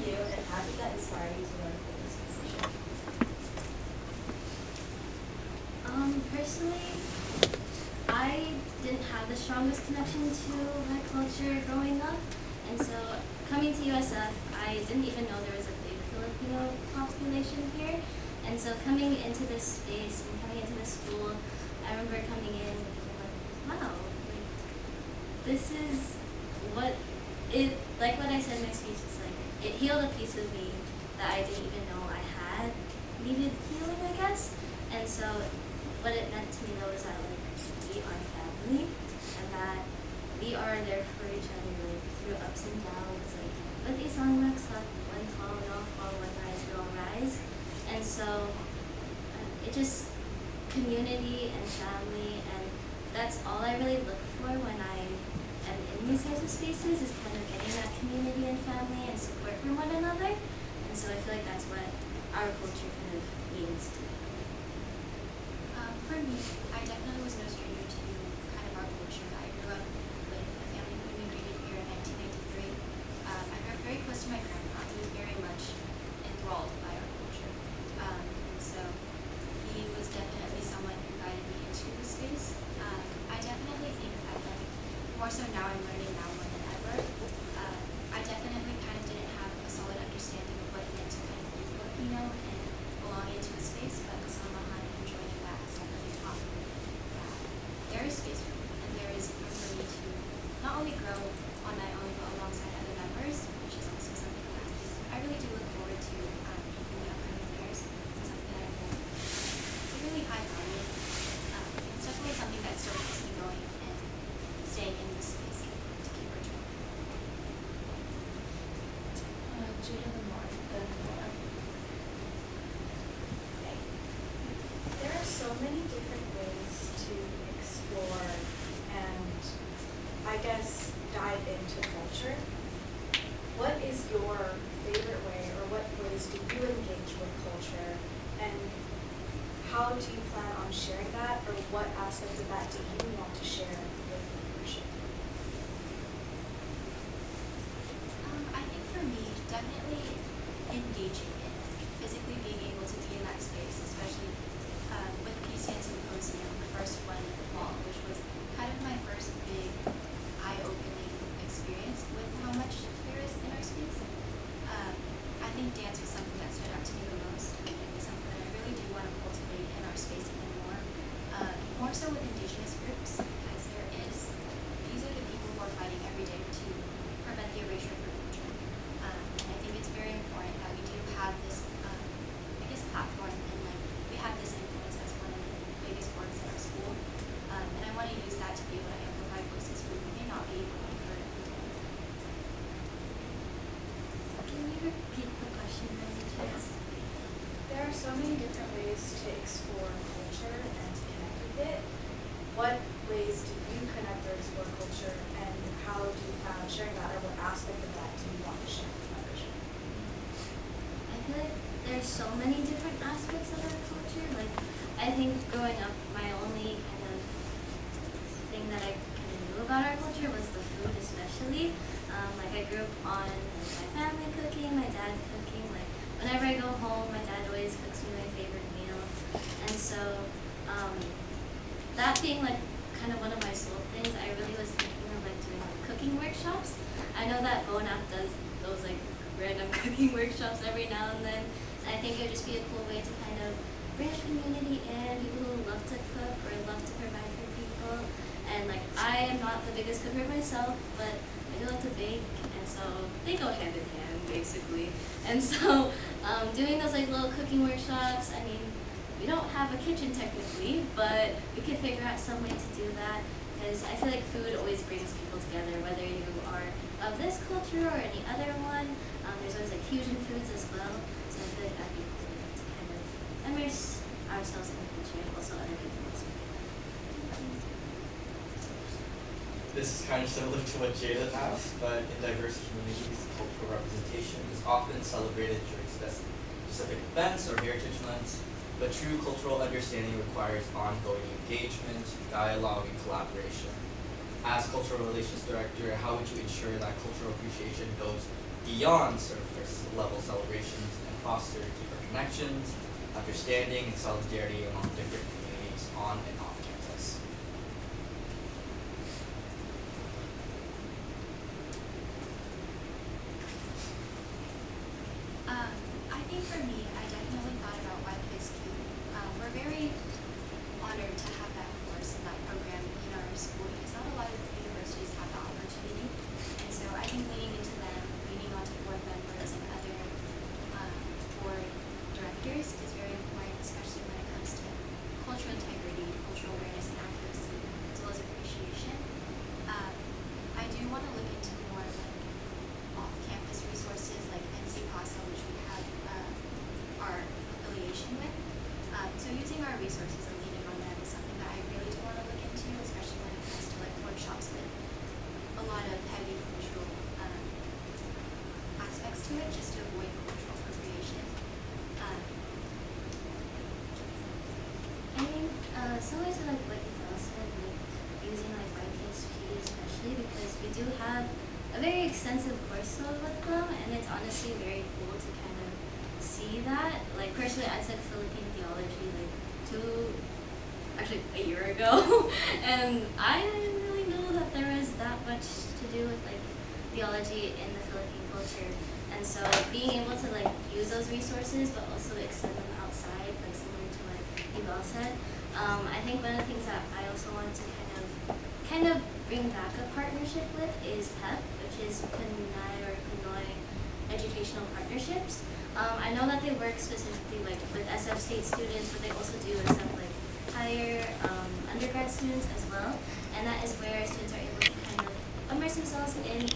you, and how did that inspire you to run for this position? Personally, I didn't have the strongest connection to my culture growing up, and so coming to USF, I didn't even know there was a big Filipino population here, and so coming into this space and coming into this school, I remember coming in and being like, wow, like, this is what it, like what I said in my speech, it's like, it healed a piece of me that I didn't even know I had needed healing, I guess, and so what it meant to me though is that like we are family and that we are there for each other like through ups and downs, like with these song looks up, one fall, we all fall, one rise, we all rise. And so it just community and family, and that's all I really look for when I am in these types of spaces, is kind of getting that community and family and support from one another. And so I feel like that's what our culture kind of means to me. For me, I definitely was no stranger to kind of our culture. I grew up with a family who immigrated here in 1993. I grew up very close to my grandpa. He was very much enthralled by our culture. And so he was definitely someone who guided me into the space. I definitely think that, like, more so now I'm learning now more than ever. I definitely kind of didn't have a solid understanding of what it meant to kind of be Filipino and belong into a space, but Kasamahan and joining that has definitely taught me that there is space for me and there is room for me to not only grow on my own but alongside other members, which is also something that I really do look forward to in the upcoming years. It's something that I hold really high value. It's definitely something that still keeps me going and staying in this space to keep our job. Jada, the more, then Laura. Okay. There are so many different ways to explore and, I guess, dive into culture. What is your favorite way, or what ways do you engage with culture, and how do you plan on sharing that, or what aspect of that do you want to share with the membership? I think for me, definitely engaging in it, physically being able to be in that space, especially with PCN Symposium, the first one in the fall, which was kind of my first big eye-opening experience with how much there is in our space. I think dance was something that stood out to me the most, and it was something that I really do want to cultivate in our space even more so with Indigenous groups, because these are the people who are fighting every day to prevent the erasure of their culture. And I think it's very important that we do have this, platform, and like we have this influence as one of the biggest orgs at our school. And I want to use that to be able to amplify voices who may not be able to be heard every day. Can you repeat the question really fast? There are so many different ways to explore culture and to connect with it. What ways do you connect or explore culture, and how do you plan on sharing that, or what aspect of that do you want to share with the membership? I feel like there's so many different aspects of our culture. Like, I think growing up, my only kind of thing that I kind of knew about our culture was the food, especially. Like, I grew up on like, my family cooking, my dad cooking. Like, whenever I go home, my dad always cooks me my favorite meal. And so, that being like kind of one of my soul things, I really was thinking of like doing like cooking workshops. I know that Bonap does those like random cooking workshops every now and then. And I think it would just be a cool way to kind of bring a community in, people who love to cook or love to provide for people. And like, I am not the biggest cooker myself, but I do like to bake, and so they go hand in hand basically. And so doing those like little cooking workshops, I mean, we don't have a kitchen technically, but we could figure out some way to do that, because I feel like food always brings people together, whether you are of this culture or any other one. There's always like fusion foods as well, so I feel like that'd be cool to kind of immerse ourselves in the culture and also other people as well. This is kind of similar to what Jada asked, but in diverse communities, cultural representation is often celebrated during specific events or heritage months. But true cultural understanding requires ongoing engagement, dialogue, and collaboration. As Cultural Relations Director, how would you ensure that cultural appreciation goes beyond surface level celebrations and foster deeper connections, understanding, and solidarity among different communities on and off campus. I think for me, I definitely thought about why kids do. We're very honored to have that course and that program in our school because not a lot of universities have the opportunity. And so I think leaning into them, leaning onto board members and other board directors is very important, especially when it comes to cultural integrity, cultural awareness and accuracy, as well as appreciation. I do want to look into more like off-campus resources like NC PASA, which we have our affiliation with. So using our resources and leaning on them is something that I really do want to look into, especially when it comes to like workshops with a lot of heavy cultural aspects to it, just to avoid cultural appropriation. I think similar to like what you said, like using like YPSP especially because we do have a very extensive course load with them, and it's honestly very cool to kind of see that. Like personally, I took Philippine theology like a year ago, and I didn't really know that there was that much to do with like theology in the Philippine culture. And so being able to like use those resources, but also extend them outside, like similar to what Yvelle said. I think one of the things that I also want to kind of bring back a partnership with is PEP, which is Pinoy Educational Partnerships. I know that they work specifically like with SF state students, but they also do accept like higher undergrad students as well. And that is where students are able to kind of immerse themselves in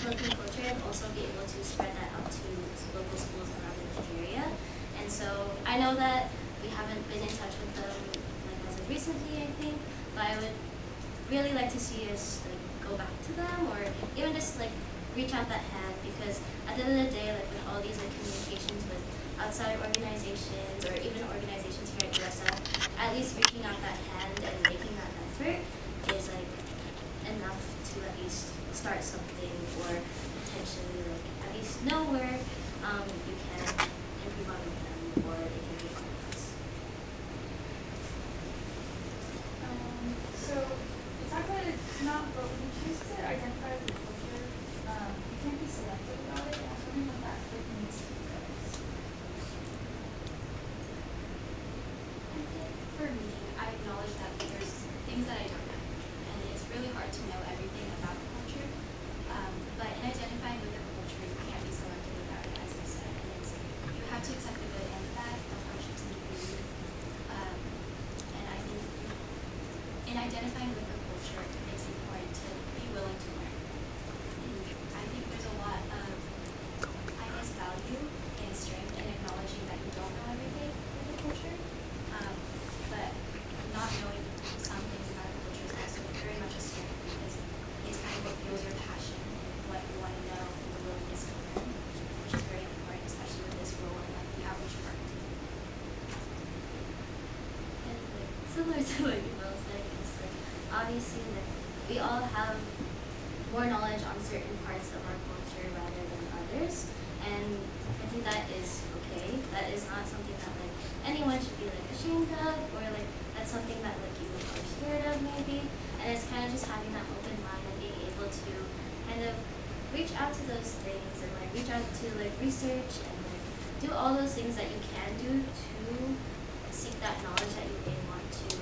Philippine culture and also be able to spread that out to local schools around the area. And so I know that we haven't been in touch with them like as of recently, I think, but I would really like to see us like go back to them or even just like reach out that hand, because at the end of the day, like with all these like communications with outside organizations or even organizations here at USF, at least reaching out that hand and making that effort is like enough to at least start something or potentially like at least know where you can improve on them or they can improve on us. So it's not going to not, but when you choose to identify with the culture, you can't be selective about it. I was wondering what that like means to you guys. I think for me, I acknowledge that there's things that I don't know, and it's really hard to know everything about the culture. But in identifying with the culture, you can't be selective about it, as I said. And it's, you have to accept the good and the bad, the hardships and the beauty. And I think in identifying with the culture, it's important to be willing to learn. And I think there's a lot of, I guess, value and strength in acknowledging that you don't know everything with the culture. But not knowing some things about a culture is also very much a strength because it's kind of what fuels your passion and what you want to know and the willingness to learn, which is very important, especially with this role in like the outreach department. And like similar to what you both said, it's like obviously like we all have more knowledge on certain parts of our culture rather than others, and I think that is okay. That is not something that like anyone should be like ashamed of, or like that's something that like you are scared of maybe. And it's kind of just having that open mind and being able to kind of reach out to those things and like reach out to like research and like do all those things that you can do to seek that knowledge that you may want to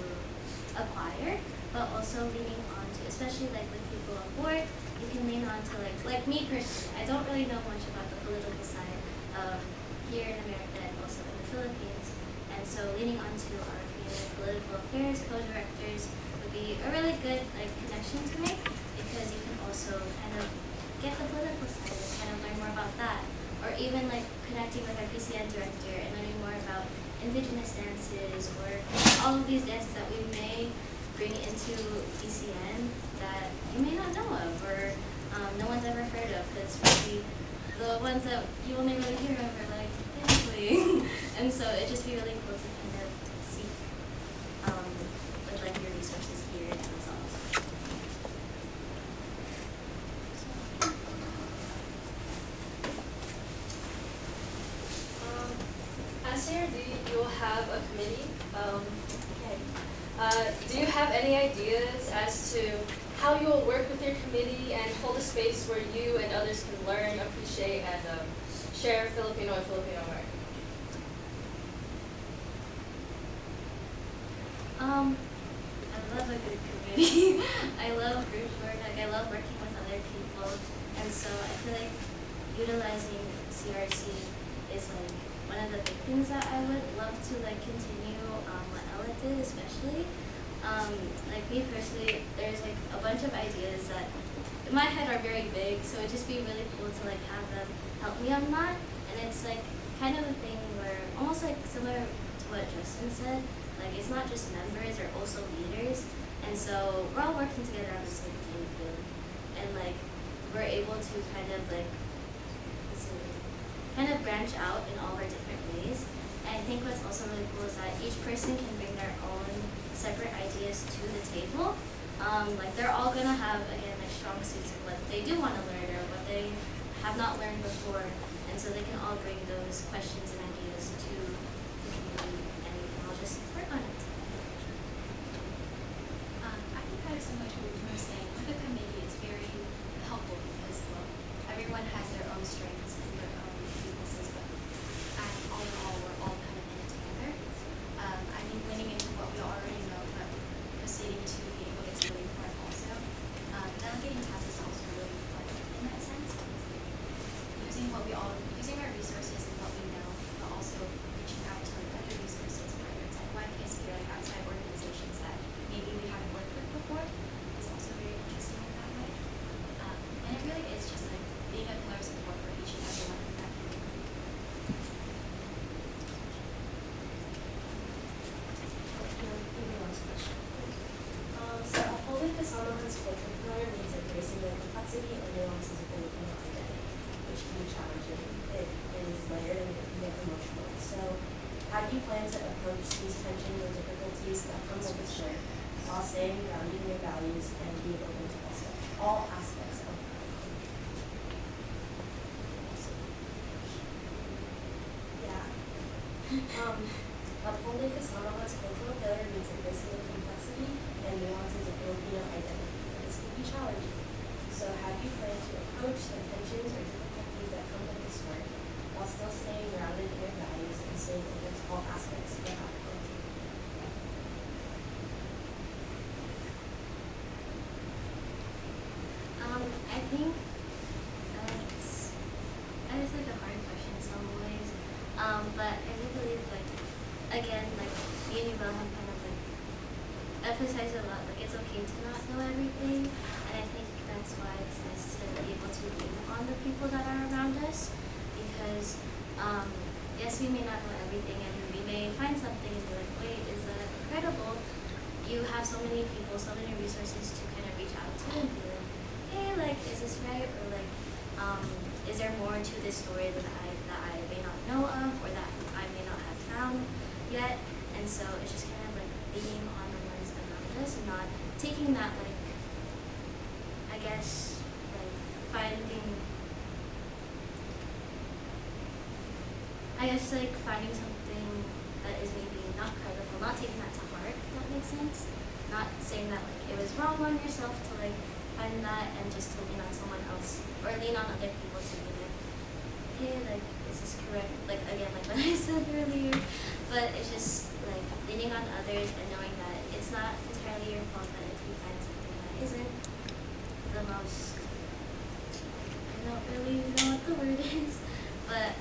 acquire, but also leaning on to, especially like with people on board, you can lean on to like me personally, I don't really know much about the political side of here in America and also in the Philippines, and so leaning onto our creative political affairs co-directors would be a really good like connection to make, because you can also kind of get the political side and kind of learn more about that, or even like connecting with our PCN director and learning more about indigenous dances or all of these dances that we may bring into PCN that you may not know of or no one's ever heard of, because really the ones that you only really hear of are like dancing. And so it'd just be really cool to kind of see with like your resources here in Amazon. year, you'll have a committee. Do you have any ideas as to how you will work with your committee and hold a space where you and others can learn, appreciate, and share Filipino and Filipino work? I love a good community. I love group work. Like I love working with other people, and so I feel like utilizing CRC is like one of the big things that I would love to like continue. What Ella did, especially. Like me personally, there's like a bunch of ideas that in my head are very big, so it'd just be really cool to like have them help me on that. And it's like kind of a thing where almost like similar to what Justin said. Like it's not just members, they're also leaders, and so we're all working together on the same playing field, and like we're able to kind of like branch out in all our different ways. And I think what's also really cool is that each person can bring their own separate ideas to the table. Like they're all gonna have again like strong suits of what they do want to learn or what they have not learned before, and so they can all bring those questions and ideas to the community, and we can all just work on it. I think that is similar to what you were saying. With a committee, it's very helpful because, well, everyone has their own strengths and their own weaknesses, but all in all, we're all kind of in it together. I think leaning into what we already know, but proceeding to be able to explain more also. Delegating tasks is also really fun in that sense. Using our resources and what we know, but also reaching out to like other resources, whether it's like YPSP or like outside organizations that maybe we haven't worked with before, is also very interesting in that way. And it really is just like being a pillar of support for each and every one in that community. So upholding Kasamahan's cultural pillar means embracing the complexity and nuances of Filipino identity, which can be challenging. It is layered and it can get emotional. So how do you plan to approach these tensions or difficulties that come with this work while staying grounded in your values and being open to all aspects of life? Upholding Kasamahan's cultural pillar means embracing the complexity and nuances of Filipino identity. This can be challenging. So how do you plan to approach the tensions or difficulties that come with this work while still staying grounded in your values and staying open to all aspects of our culture? I think it's like a hard question in some ways, but I do believe like again like me and you both have kind of like emphasized a lot like it's okay to not know everything, and I think that's why it's nice to be able to lean on the people that are around us, because yes, we may not know everything and we may find something and be like, wait, is that credible? You have so many people, so many resources to kind of reach out to and be like, hey, like, is this right? Or like, is there more to this story that I may not know of or that I may not have found yet? And so it's just kind of like leaning on the ones around us and not taking that like, I guess, like finding something that is maybe not credible, not taking that to heart, if that makes sense. Not saying that like it was wrong on yourself to like find that and just to lean on someone else or lean on other people to be like, hey, like, is this correct? Like again, like what I said earlier. But it's just like leaning on others and knowing that it's not entirely your fault that if you find something that isn't the most, I don't really know what the word is, but